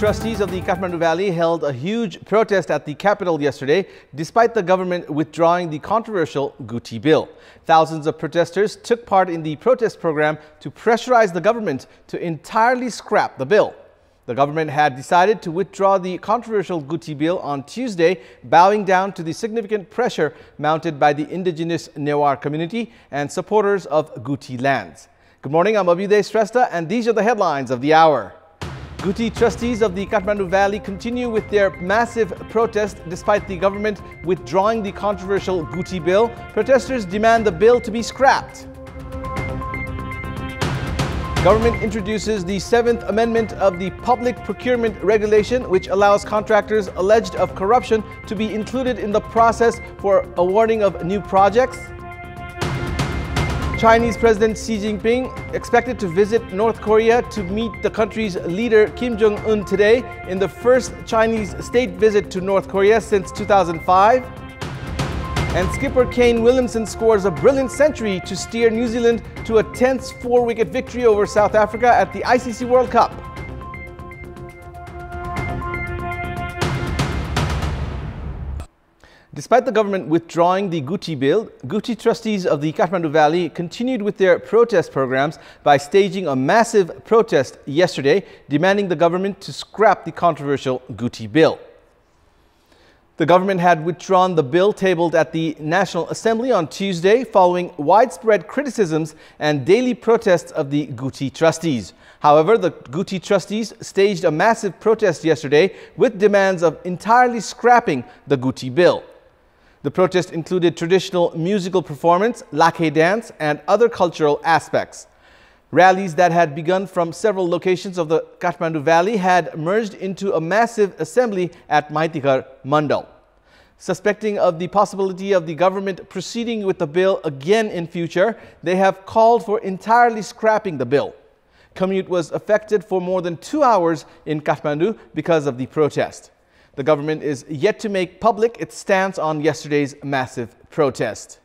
trustees of the Kathmandu Valley held a huge protest at the capital yesterday, despite the government withdrawing the controversial Guti bill. Thousands of protesters took part in the protest program to pressurize the government to entirely scrap the bill. The government had decided to withdraw the controversial Guti bill on Tuesday, bowing down to the significant pressure mounted by the indigenous Newar community and supporters of Guti lands. Good morning, I'm Abhyuday Shrestha, and these are the headlines of the hour. Guti trustees of the Kathmandu Valley continue with their massive protest despite the government withdrawing the controversial Guti bill. Protesters demand the bill to be scrapped. Government introduces the 7th Amendment of the Public Procurement Regulation, which allows contractors alleged of corruption to be included in the process for awarding of new projects. Chinese President Xi Jinping expected to visit North Korea to meet the country's leader Kim Jong-un today in the first Chinese state visit to North Korea since 2005. And skipper Kane Williamson scores a brilliant century to steer New Zealand to a tense 4-wicket victory over South Africa at the ICC World Cup. Despite the government withdrawing the Guti bill, Guti trustees of the Kathmandu Valley continued with their protest programs by staging a massive protest yesterday, demanding the government to scrap the controversial Guti bill. The government had withdrawn the bill tabled at the National Assembly on Tuesday following widespread criticisms and daily protests of the Guti trustees. However, the Guti trustees staged a massive protest yesterday with demands of entirely scrapping the Guti bill. The protest included traditional musical performance, lakhe dance, and other cultural aspects. Rallies that had begun from several locations of the Kathmandu Valley had merged into a massive assembly at Maitikar Mandal. Suspecting of the possibility of the government proceeding with the bill again in future, they have called for entirely scrapping the bill. Commute was affected for more than 2 hours in Kathmandu because of the protest. The government is yet to make public its stance on yesterday's massive protest.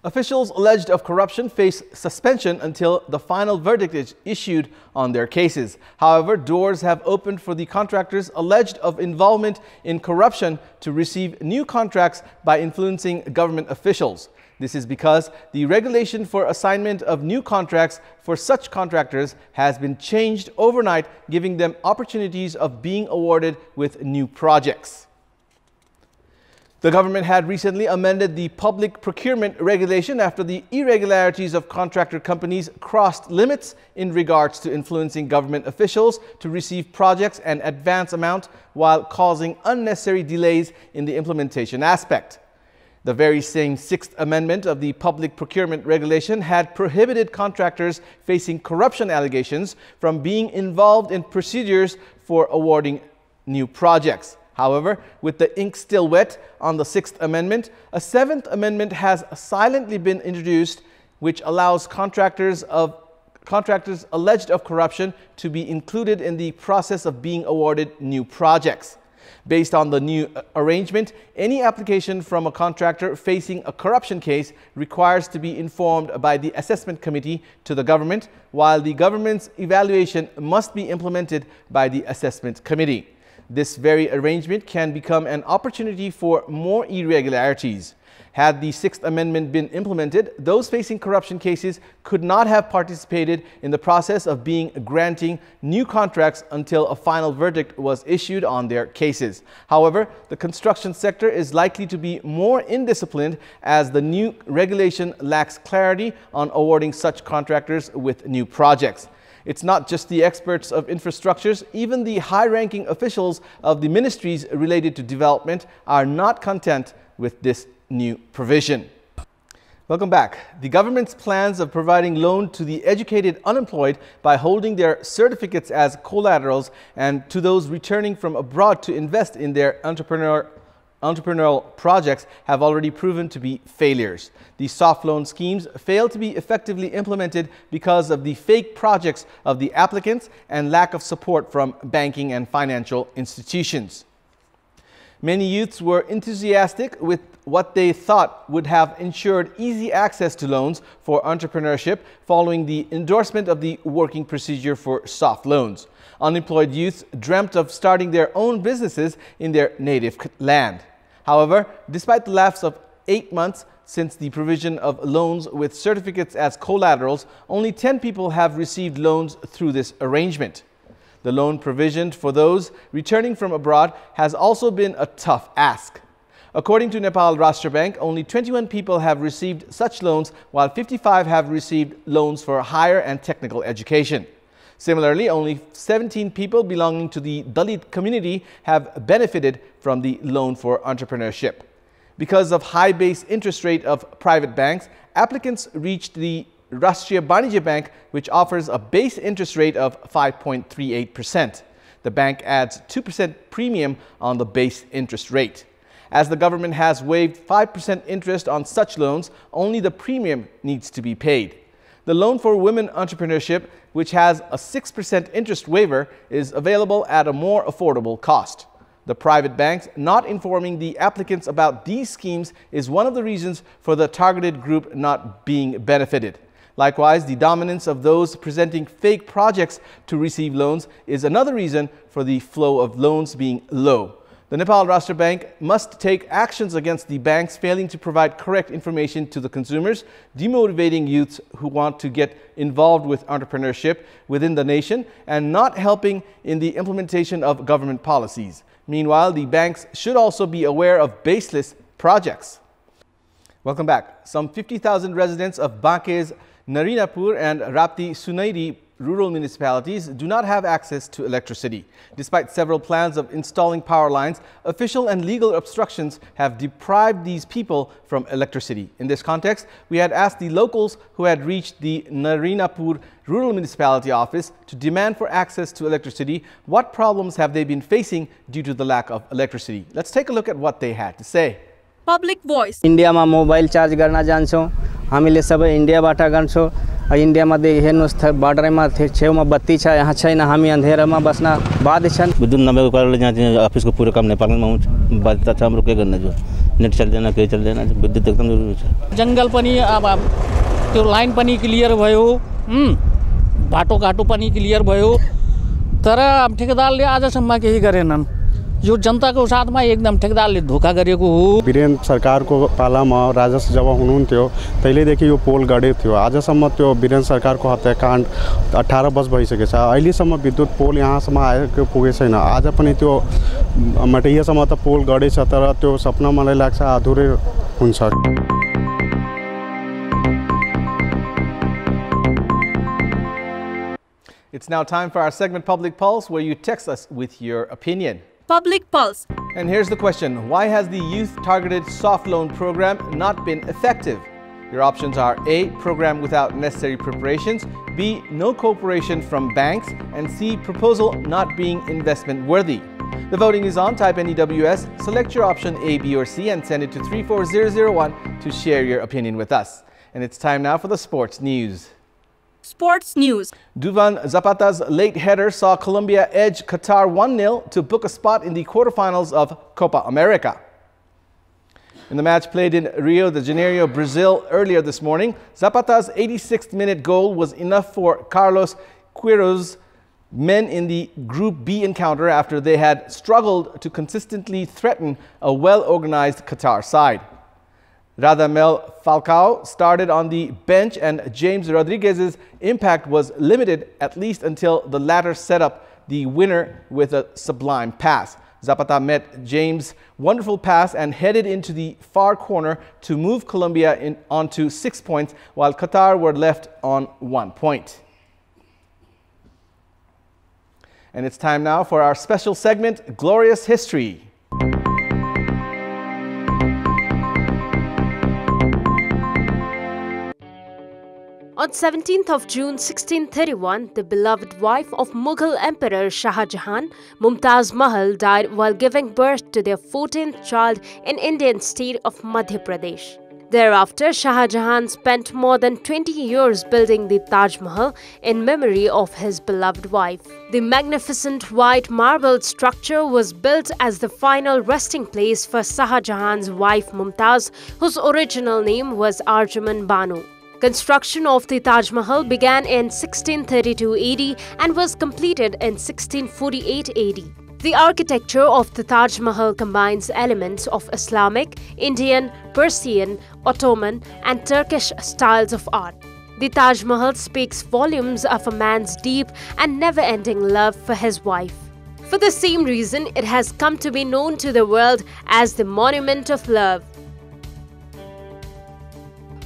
Officials alleged of corruption face suspension until the final verdict is issued on their cases. However, doors have opened for the contractors alleged of involvement in corruption to receive new contracts by influencing government officials. This is because the regulation for assignment of new contracts for such contractors has been changed overnight, giving them opportunities of being awarded with new projects. The government had recently amended the public procurement regulation after the irregularities of contractor companies crossed limits in regards to influencing government officials to receive projects and advance amount while causing unnecessary delays in the implementation aspect. The very same 6th Amendment of the Public Procurement Regulation had prohibited contractors facing corruption allegations from being involved in procedures for awarding new projects. However, with the ink still wet on the 6th Amendment, a 7th Amendment has silently been introduced, which allows contractors alleged of corruption to be included in the process of being awarded new projects. Based on the new arrangement, any application from a contractor facing a corruption case requires to be informed by the assessment committee to the government, while the government's evaluation must be implemented by the assessment committee. This very arrangement can become an opportunity for more irregularities. Had the 6th Amendment been implemented, those facing corruption cases could not have participated in the process of granting new contracts until a final verdict was issued on their cases. However, the construction sector is likely to be more indisciplined as the new regulation lacks clarity on awarding such contractors with new projects. It's not just the experts of infrastructures, even the high-ranking officials of the ministries related to development are not content with this new provision. Welcome back. The government's plans of providing loan to the educated unemployed by holding their certificates as collaterals and to those returning from abroad to invest in their entrepreneurial projects have already proven to be failures. These soft loan schemes fail to be effectively implemented because of the fake projects of the applicants and lack of support from banking and financial institutions. Many youths were enthusiastic with what they thought would have ensured easy access to loans for entrepreneurship following the endorsement of the working procedure for soft loans. Unemployed youths dreamt of starting their own businesses in their native land. However, despite the lapse of 8 months since the provision of loans with certificates as collaterals, only 10 people have received loans through this arrangement. The loan provisioned for those returning from abroad has also been a tough ask. According to Nepal Rashtra Bank, only 21 people have received such loans, while 55 have received loans for higher and technical education. Similarly, only 17 people belonging to the Dalit community have benefited from the loan for entrepreneurship. Because of high base interest rate of private banks, applicants reached the Rashtriya Banijya Bank, which offers a base interest rate of 5.38%. The bank adds 2% premium on the base interest rate. As the government has waived 5% interest on such loans, only the premium needs to be paid. The loan for women entrepreneurship, which has a 6% interest waiver, is available at a more affordable cost. The private banks not informing the applicants about these schemes is one of the reasons for the targeted group not being benefited. Likewise, the dominance of those presenting fake projects to receive loans is another reason for the flow of loans being low. The Nepal Rashtra Bank must take actions against the banks failing to provide correct information to the consumers, demotivating youths who want to get involved with entrepreneurship within the nation, and not helping in the implementation of government policies. Meanwhile, the banks should also be aware of baseless projects. Welcome back. Some 50,000 residents of Banke's Narinapur and Rapti Sunairi rural municipalities do not have access to electricity. Despite several plans of installing power lines, official and legal obstructions have deprived these people from electricity. In this context, we had asked the locals who had reached the Narinapur rural municipality office to demand for access to electricity, what problems have they been facing due to the lack of electricity. Let's take a look at what they had to say. Public voice. India ma mobile charge garna जान्छौं हामीले सबै इन्डियाबाट गर्छौं India मध्ये हेर्नुस् बर्डरमा छेउमा बत्ती छ यहाँ छैन हामी अँधेरामा बस्न बाध्य छन् विद्युत नभएको कारणले यहाँ अफिसको पुरो काम नेपालमा हुन्छ बाध्यता छ हाम्रो के गर्न जो नेट चल्दैन के चल्दैन विद्युत एकदम जरुरी छ जंगल पनि अब त्यो लाइन पनि क्लियर भयो बाटो घाटो पनि क्लियर भयो तर ठेकेदारले आजसम्म केही गरेनन् यो जनताको साथमा एकदम ठेकेदारले धोका गरेको हो वीरेन्द्र सरकारको पालामा राजस्व जब हुनुहुन्थ्यो तैलेदेखि यो पोल गडेको थियो आजसम्म त्यो वीरेन्द्र सरकारको हत्याकाण्ड 18 वर्ष भइसकेको छ अहिलेसम्म विद्युत पोल यहाँसम्म आएको पुगेको छैन आज पनि त्यो मटैयासम्म त पोल गडेछ तर त्यो सपना मलाई लाग्छ अधुरै हुन्छ It's now time for our segment Public Pulse, where you text us with your opinion. Public Pulse. And here's the question. Why has the youth-targeted soft loan program not been effective? Your options are A, program without necessary preparations, B, no cooperation from banks, and C, proposal not being investment worthy. The voting is on. Type NEWS, select your option A, B, or C, and send it to 34001 to share your opinion with us. And it's time now for the sports news. Sports news. Duvan Zapata's late header saw Colombia edge Qatar 1-0 to book a spot in the quarterfinals of Copa America. In the match played in Rio de Janeiro, Brazil earlier this morning, Zapata's 86th minute goal was enough for Carlos Queiroz' men in the Group B encounter after they had struggled to consistently threaten a well-organized Qatar side. Radamel Falcao started on the bench and James Rodriguez's impact was limited at least until the latter set up the winner with a sublime pass. Zapata met James' wonderful pass and headed into the far corner to move Colombia onto 6 points, while Qatar were left on 1 point. And it's time now for our special segment, Glorious History. On 17th of June 1631, the beloved wife of Mughal Emperor Shah Jahan, Mumtaz Mahal, died while giving birth to their 14th child in Indian state of Madhya Pradesh. Thereafter, Shah Jahan spent more than 20 years building the Taj Mahal in memory of his beloved wife. The magnificent white marble structure was built as the final resting place for Shah Jahan's wife Mumtaz, whose original name was Arjuman Banu. Construction of the Taj Mahal began in 1632 AD and was completed in 1648 AD. The architecture of the Taj Mahal combines elements of Islamic, Indian, Persian, Ottoman, and Turkish styles of art. The Taj Mahal speaks volumes of a man's deep and never-ending love for his wife. For the same reason, it has come to be known to the world as the Monument of Love.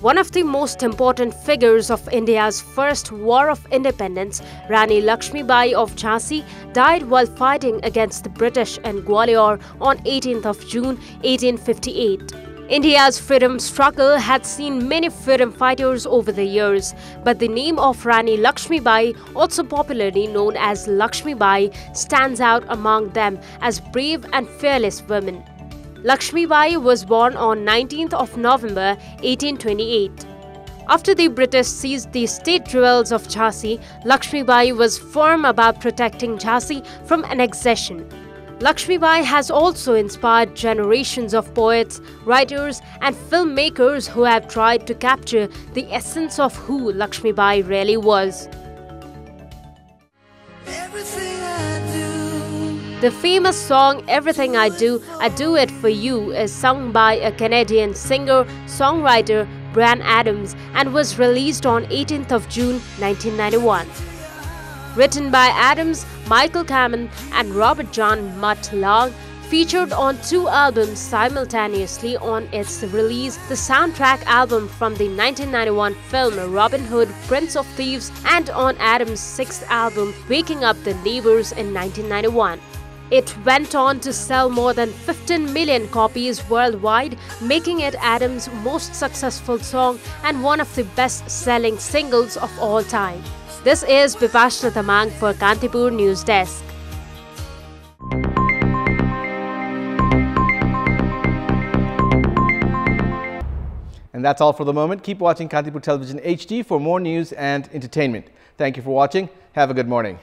One of the most important figures of India's first war of independence, Rani Lakshmi Bai of Jhansi, died while fighting against the British in Gwalior on 18th of June 1858. India's freedom struggle had seen many freedom fighters over the years, but the name of Rani Lakshmi Bai, also popularly known as Lakshmi Bai, stands out among them as brave and fearless women. Lakshmi Bai was born on 19th of November 1828. After the British seized the state jewels of Jhansi, Lakshmi Bai was firm about protecting Jhansi from annexation. Lakshmi Bai has also inspired generations of poets, writers, and filmmakers who have tried to capture the essence of who Lakshmi Bai really was. The famous song Everything I Do It For You is sung by a Canadian singer-songwriter Bryan Adams and was released on 18th of June 1991. Written by Adams, Michael Kamen and Robert John Mutt Long, featured on 2 albums simultaneously on its release, the soundtrack album from the 1991 film Robin Hood, Prince of Thieves, and on Adams' 6th album Waking Up the Neighbors in 1991. It went on to sell more than 15 million copies worldwide, making it Adams' most successful song and one of the best-selling singles of all time. This is Bipashna Tamang for Kantipur News Desk. And that's all for the moment. Keep watching Kantipur Television HD for more news and entertainment. Thank you for watching. Have a good morning.